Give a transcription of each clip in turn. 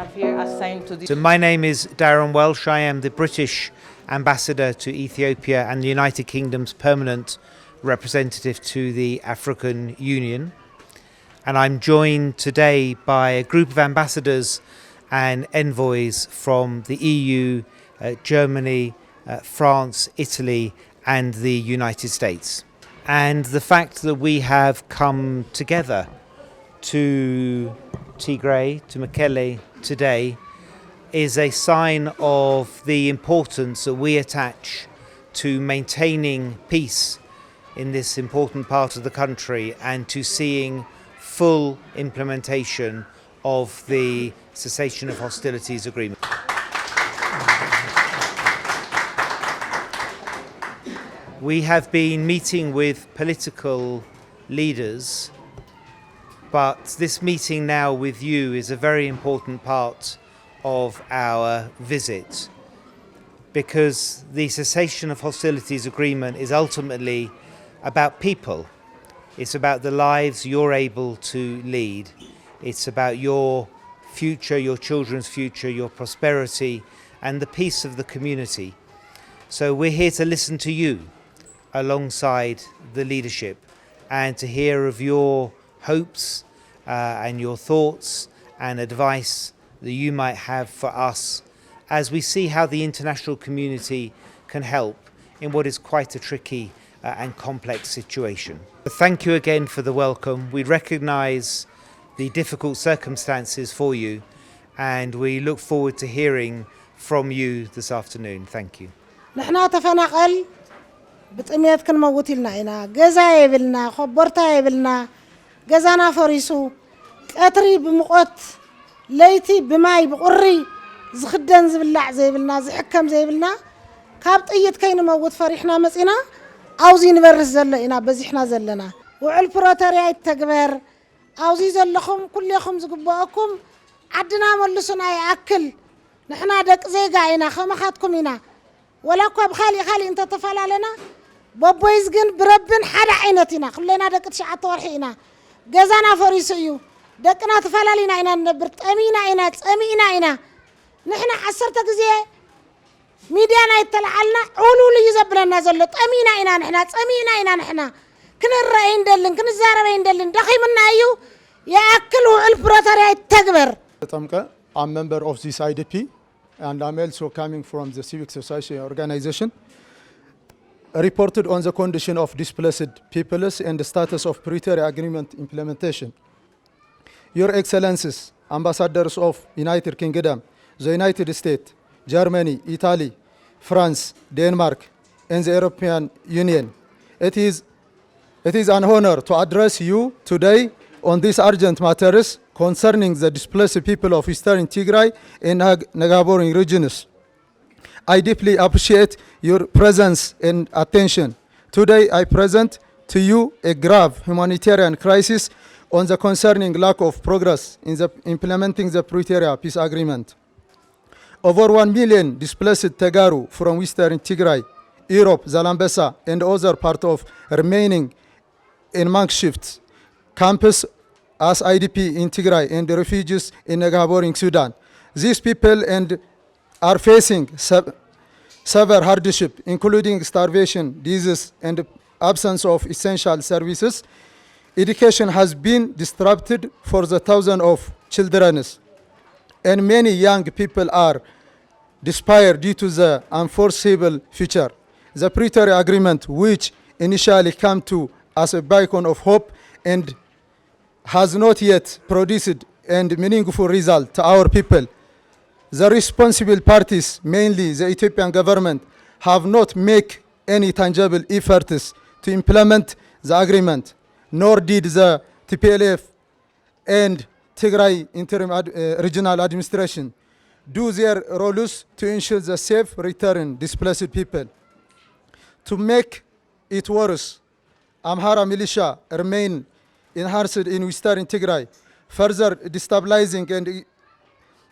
have here assigned to this. So my name is Darren Welsh. I am the British Ambassador to Ethiopia and the United Kingdom's permanent representative to the African Union. And I'm joined today by a group of ambassadors and envoys from the EU, Germany, France, Italy and the United States. And the fact that we have come together to Tigray, to Mekelle today, is a sign of the importance that we attach to maintaining peace in this important part of the country and to seeing full implementation of the cessation of hostilities agreement. We have been meeting with political leaders, but this meeting now with you is a very important part of our visit, because the cessation of hostilities agreement is ultimately about people. It's about the lives you're able to lead. It's about your future, your children's future, your prosperity and the peace of the community. So we're here to listen to you alongside the leadership and to hear of your hopes and your thoughts and advice that you might have for us as we see how the international community can help in what is quite a tricky and complex situation. Thank you again for the welcome. We recognise the difficult circumstances for you and we look forward to hearing from you this afternoon. Thank you. نحنا تفنقل بتأميات كن موتيلنا إنا جزاء يبلنا خبرتا يبلنا جزانا فريسو أتري بمقت ليتي بماي بقري زخدن زبلع زي بلنا زحكم زي بلنا كابت أيد كين موت فريحنا مسئنا أوزي نبرز زلنا بزحنا زلنا وعلى البروتاريا تكبر أوزي زلكم كل يوم زقباكم عدنا ملصنا يأكل نحنا دك زي قاينا خمخاتكم هنا ولا كوب خالي أنت تفعل لنا بابو يزقن بربن حدا عينتنا خلينا دك تشعط ورحينا جزانا فريسيو دكنا تفعل لنا هنا نبرت أمينا هنا نحن عصرتك زي ميديانا يتلعلنا علو لي يزبرنا زلط أمينا هنا نحن كن الرأيين دلن كن الزاربين دلن دخي منا أيو يأكلوا البروتاريا تكبر. I'm a member of this IDP and I'm also coming from the civic society organization reported on the condition of displaced peoples and the status of Pretoria Agreement implementation. Your Excellencies, Ambassadors of United Kingdom, the United States, Germany, Italy, France, Denmark, and the European Union. It is an honor to address you today on these urgent matters concerning the displaced people of Eastern Tigray and neighboring regions. I deeply appreciate your presence and attention. Today I present to you a grave humanitarian crisis on the concerning lack of progress in implementing the Pretoria Peace Agreement. Over 1 million displaced Tegaru from Western Tigray, Europe, Zalambesa, and other parts of remaining in makeshift camps as IDP in Tigray and refugees in neighboring Sudan. These people are facing severe hardship, including starvation, disease, and absence of essential services. Education has been disrupted for the thousands of children, and many young people are despair due to the unforeseeable future. The Pretoria Agreement, which initially came to as a beacon of hope and has not yet produced a meaningful result to our people. The responsible parties, mainly the Ethiopian government, have not made any tangible efforts to implement the agreement, nor did the TPLF and Tigray Interim Regional Administration do their roles to ensure the safe return displaced people. To make it worse, Amhara militia remain enhanced in Western Tigray, further destabilizing and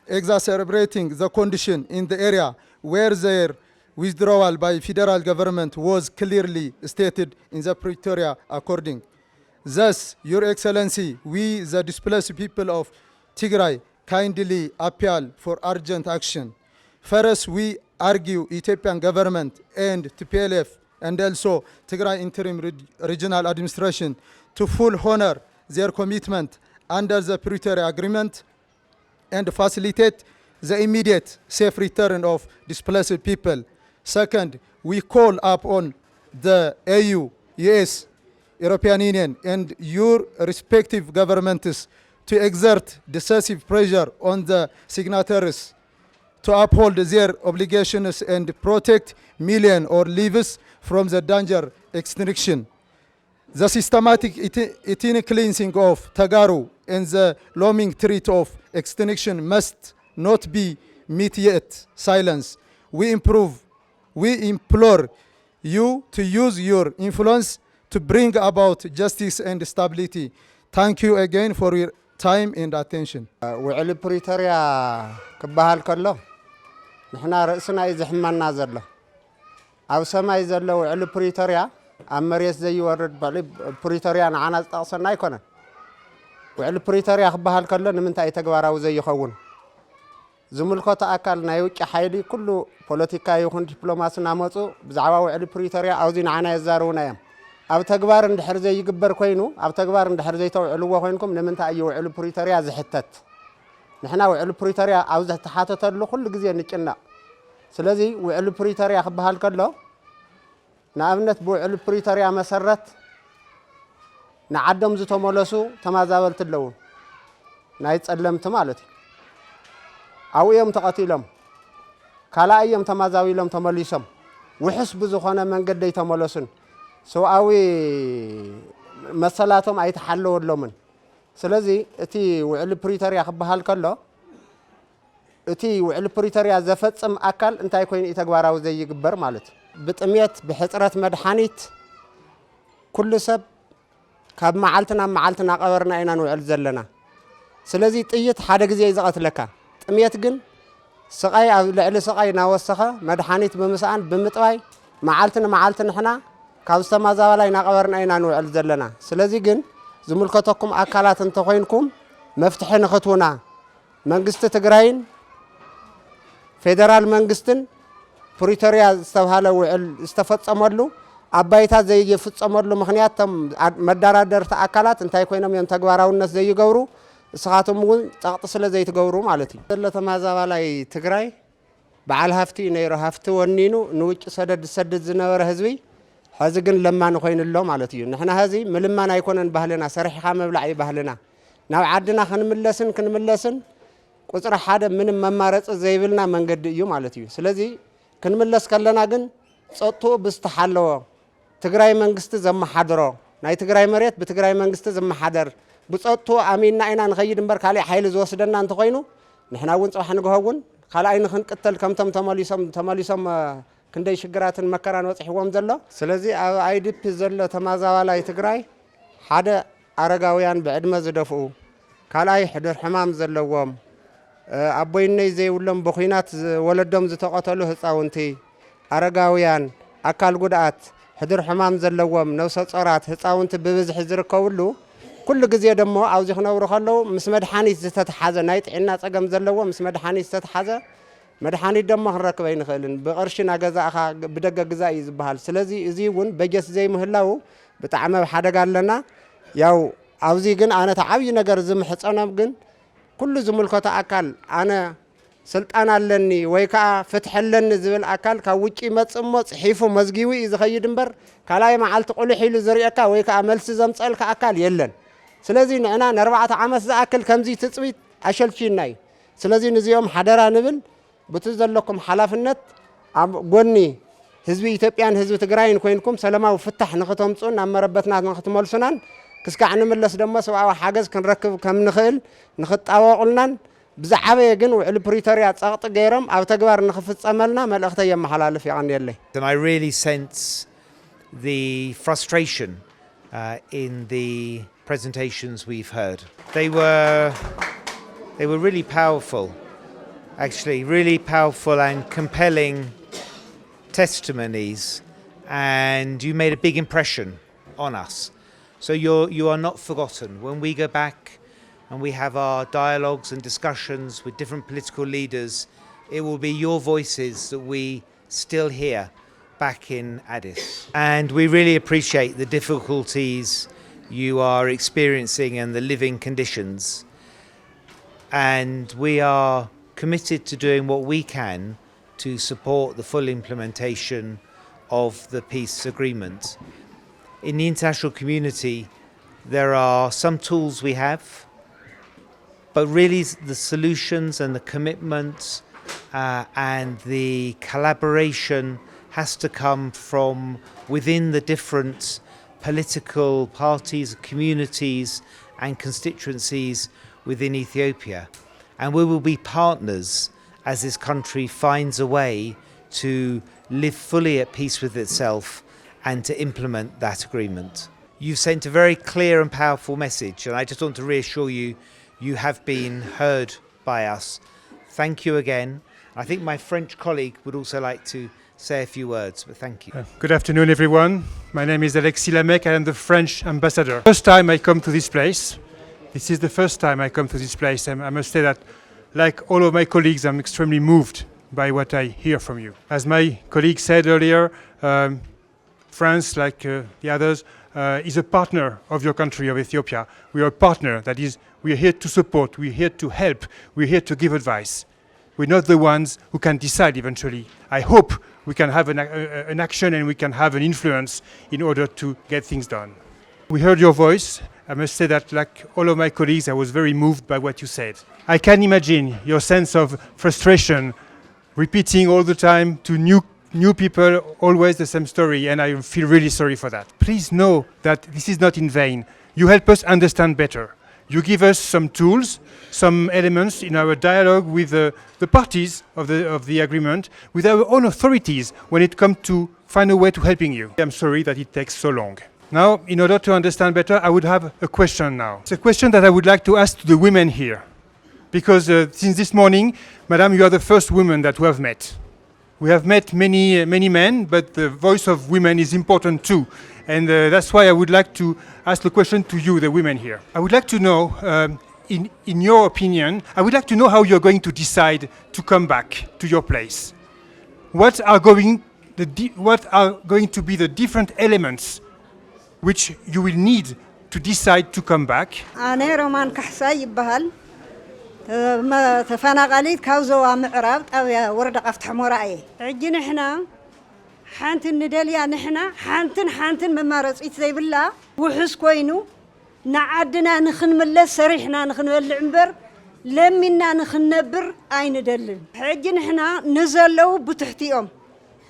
exacerbating the condition in the area where their withdrawal by federal government was clearly stated in the Pretoria Accord. Thus, Your Excellency, we, the displaced people of Tigray, kindly appeal for urgent action. First, we argue Ethiopian government and TPLF and also Tigray interim regional administration to full honor their commitment under the Pretoria Agreement and facilitate the immediate safe return of displaced people. Second, we call upon the AU, US, European Union and your respective governments to exert decisive pressure on the signatories to uphold their obligations and protect millions or lives from the danger extinction. The systematic ethnic cleansing of Tagaru and the looming threat of extinction must not be met yet silence. We implore you to use your influence to bring about justice and stability. Thank you again for your time and attention. وعلى بريتوريا كبهال كله نحن رأسنا إذا حملنا زله أو سما زله وعلى بريتوريا أمريس زي ورد بالي بريتوريا أنا أصلا يكون وعلى بريتوريا كبهال كله نمنت أي تجوارا وزي يخون زملكات أكل نيوك حيلي كله بوليتيكا يكون دبلوماسي ناموسو بزعوا وعلى بريتوريا أوزين عنا يزارونا يم أو تجوار ندحر زي يكبر كوينو أو تجوار ندحر زي توعلوا كوينكم نمنت أي وعلى بريتوريا زحتت نحنا وعلى بريتوريا أوزه تحاتت له كل جزء نتجنا سلذي وعلى بريتوريا خبها الكله نعمنت بوعلى بريتوريا مسرت نعدم زتو ملسو تمازبلت اللون نايت سلمت مالتي أو يوم تقتيلهم كلا أيام تمازاويلهم تمليسهم وحسب زخانة من قد يتملسون سو أوي مسألاتهم أي تحلوا اللومن سلذي أتي وعلى بريتوريا خبها الكله أتي وعلى بريتوريا زفت سم أكل أنت يكون يتجوارا وزي يكبر مالتي بتأميت بحسرة مدحانيت كل سب كاب معلتنا قبرنا إنا نوعل زلنا سلذي تيت حدا جزء يزقت لك تأميت جن سقاي أو لعل سقاي ناوسخة مدحانيت بمسان بمتواي معلتنا إحنا كاوستا ما زاولا إنا قبرنا إنا نوعل زلنا سلذي جن زملكتكم أكلات انتقينكم مفتحين خطونا منجست تجراين فيدرال منجستن بريتوريا استوهاله وعل استفدت أمرلو أبايتها زي يفتت أمرلو مخنياتهم مدارادر تأكلات انتهي كوينهم ينتقواروا الناس زي يقوروا سخاتهم مقول تغطسل زي تقوروا مالتي اللي تمازا بالاي تقراي بعال هفتي نيرو هفتي ونينو نوج سدد زنور هزوي هزقن لما نخوين اللو مالتي نحن هزي ملما نايكونن بهلنا سرح خام بلعي بهلنا ناو عدنا كنملسن قصر حدا من ممارص زي بلنا منقد يو مالتي سلازي كنملس كلنا جن صوتو بستحلو تقراي منجست زم حضرو ناي تقراي مريت بتقراي منجست زم حضر بصوتو اميننا اينا نخيد نبر كالي حيل زوسدنا انت خوينو نحنا ون صح نغهون خالاي نخنقتل كمتم تماليسم كندي شجراتن مكران وصحوم زلو سلازي IDP زلو تمازاوالاي تقراي حدا አረጋውያን በዕድመ ዝደፉ ካላይ ሕድር ሕማም ዘለዎም አቦይነይ ዘይብሎም በኹናት ወለዶም ዝተቀተሉ ህፃውንቲ አረጋውያን አካል ጉዳት ሕድር ሕማም ዘለዎም ነፍሰ ጾራት ህፃውንቲ በብዝሕ ዝርከብሉ ኩሉ ግዜ ደሞ አውዚ ክነብሩ ከለው ምስ መድሓኒት ዝተተሓዘ ናይ ጥዕና ፀገም ዘለዎም ምስ መድሓኒት ዝተተሓዘ መድሓኒት ደሞ ክንረክብ ኣይንኽእልን ብቅርሽና ገዛእኻ ብደገ ግዛእ እዩ ዝበሃል ስለዚ እዚ እውን በጀት ዘይምህላው ብጣዕሚ ሓደጋ ኣለና ያው አውዚ ግን አነ ተዓብይ ነገር ዝምሕፀኖም ግን ኩሉ ዝምልከቶ አካል አነ ስልጣን አለኒ ወይ ካ ፍትሕለኒ ዝብል አካል ካብ ውጪ መጽሞ ጽሒፉ መዝጊዊ ዝኸይድ እምበር ካላይ መዓልቲ ቁልሕ ኢሉ ዝርየካ ወይ ካ መልሲ ዘምፀልካ አካል የለን ስለዚ ንዕና ን4 ዓመት ዝኣክል ከምዚ ትጽቢት አሸልቺናይ ስለዚ ንዚኦም ሓደራ ንብል بتزلكم حلافነት ኣብ ጎኒ ህዝቢ ኢትዮጵያን ህዝቢ ትግራይን ኮይንኩም ሰላማዊ ፍታሕ ንኽተምጹን ኣመረበትና ንኽትመልሱናን ክስካዕ ንመለስ ደሞ ሰብኣዊ ሓገዝ ክንረክብ ከም ንኽእል ንኽጣወቁልናን ብዛዕበየ ግን ውዕል ፕሪቶሪያ ጸቕጥ ገይሮም ኣብ ተግባር ንኽፍጸመልና መልእኽተ የመሓላልፍ ይቀኒየለይ And I really sense the frustration in the presentations we've heard. They were really powerful. Actually really powerful and compelling testimonies, and you made a big impression on us. So you are not forgotten. When we go back and we have our dialogues and discussions with different political leaders, it will be your voices that we still hear back in Addis. And we really appreciate the difficulties you are experiencing and the living conditions. And we are committed to doing what we can to support the full implementation of the peace agreement. In the international community, there are some tools we have, but really the solutions and the commitments and the collaboration has to come from within the different political parties, communities and constituencies within Ethiopia. And we will be partners as this country finds a way to live fully at peace with itself and to implement that agreement. You've sent a very clear and powerful message, and I just want to reassure you, you have been heard by us. Thank you again. I think my French colleague would also like to say a few words, but thank you. Good afternoon, everyone. My name is Alexis Lamec. I am the French ambassador. First time I come to this place. This is the first time I come to this place, and I must say that, like all of my colleagues, I'm extremely moved by what I hear from you. As my colleague said earlier, France, like the others, is a partner of your country, of Ethiopia. We are a partner, that is, we are here to support, we are here to help, we are here to give advice. We're not the ones who can decide eventually. I hope we can have an action and we can have an influence in order to get things done. We heard your voice. I must say that, like all of my colleagues, I was very moved by what you said. I can imagine your sense of frustration, repeating all the time to new people, always the same story, and I feel really sorry for that. Please know that this is not in vain. You help us understand better. You give us some tools, some elements in our dialogue with the parties of the agreement, with our own authorities when it comes to find a way to helping you. I'm sorry that it takes so long. Now, in order to understand better, I would have a question now. It's a question that I would like to ask to the women here. Because since this morning, Madam, you are the first woman that we have met. We have met many men, but the voice of women is important too. And that's why I would like to ask the question to you, the women here. I would like to know, in your opinion, I would like to know how you're going to decide to come back to your place. What are going to be the different elements which you will need to decide to come back? ተፈናቃሊት ካብ ዞባ ምዕራብ ጣብያ ወረዳ ቀፍት ሕሞራ እየ ሕጂ ንሕና ሓንቲ ንደልያ ንሕና ሓንትን መማረፂት ዘይብላ ውሕስ ኮይኑ ንዓድና ንኽንምለስ ሰሪሕና ንኽንበልዕ እምበር ለሚና ንኽንነብር ኣይንደልን ሕጂ ንሕና ንዘለው ብትሕቲኦም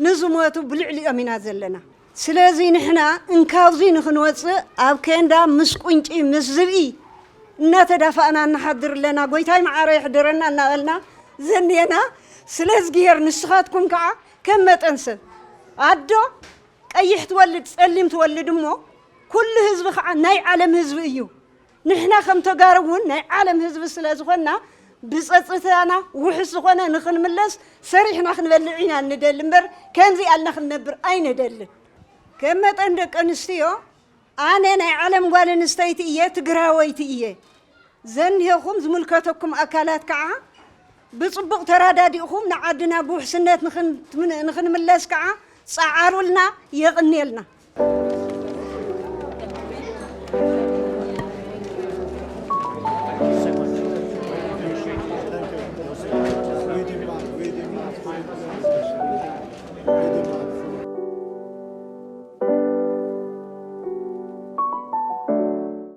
ንዝሞቱ ብልዕሊኦም ኢና ዘለና ስለዚ ንሕና እንካብዚ ንኽንወፅእ ኣብ ኬንዳ ምስ ቁንጪ ምስ ዝብኢ እናተዳፋእና እናሓድር ለና ጎይታይ ማዓረ ይሕድረና እናበልና ዘንየና ስለዝግሄር ንስኻትኩም ከዓ ከም መጠንሰብ ኣዶ ቀይሕ ትወልድ ጸሊም ትወልድ እሞ ኩሉ ህዝቢ ከዓ ናይ ዓለም ህዝቢ እዩ ንሕና ከም ተጋሩ እውን ናይ ዓለም ህዝቢ ስለዝኾና ብጸጽታና ውሕስ ዝኾነ ንኽንምለስ ሰሪሕና ክንበልዕ ኢና ንደል እምበር ከምዚ ኣልና ክንነብር ኣይንደልን ከም መጠን ደቂ ኣንስትዮ ኣነ ናይ ዓለም ጓል ኣንስተይቲ እየ ትግራወይቲ እየ ዘንሄኹም ዝምልከተኩም ኣካላት ከዓ ብጽቡቕ ተራዳዲእኹም ንዓድና ብውሕስነት ንኽንምለስ ከዓ ጻዓሩልና የቕንየልና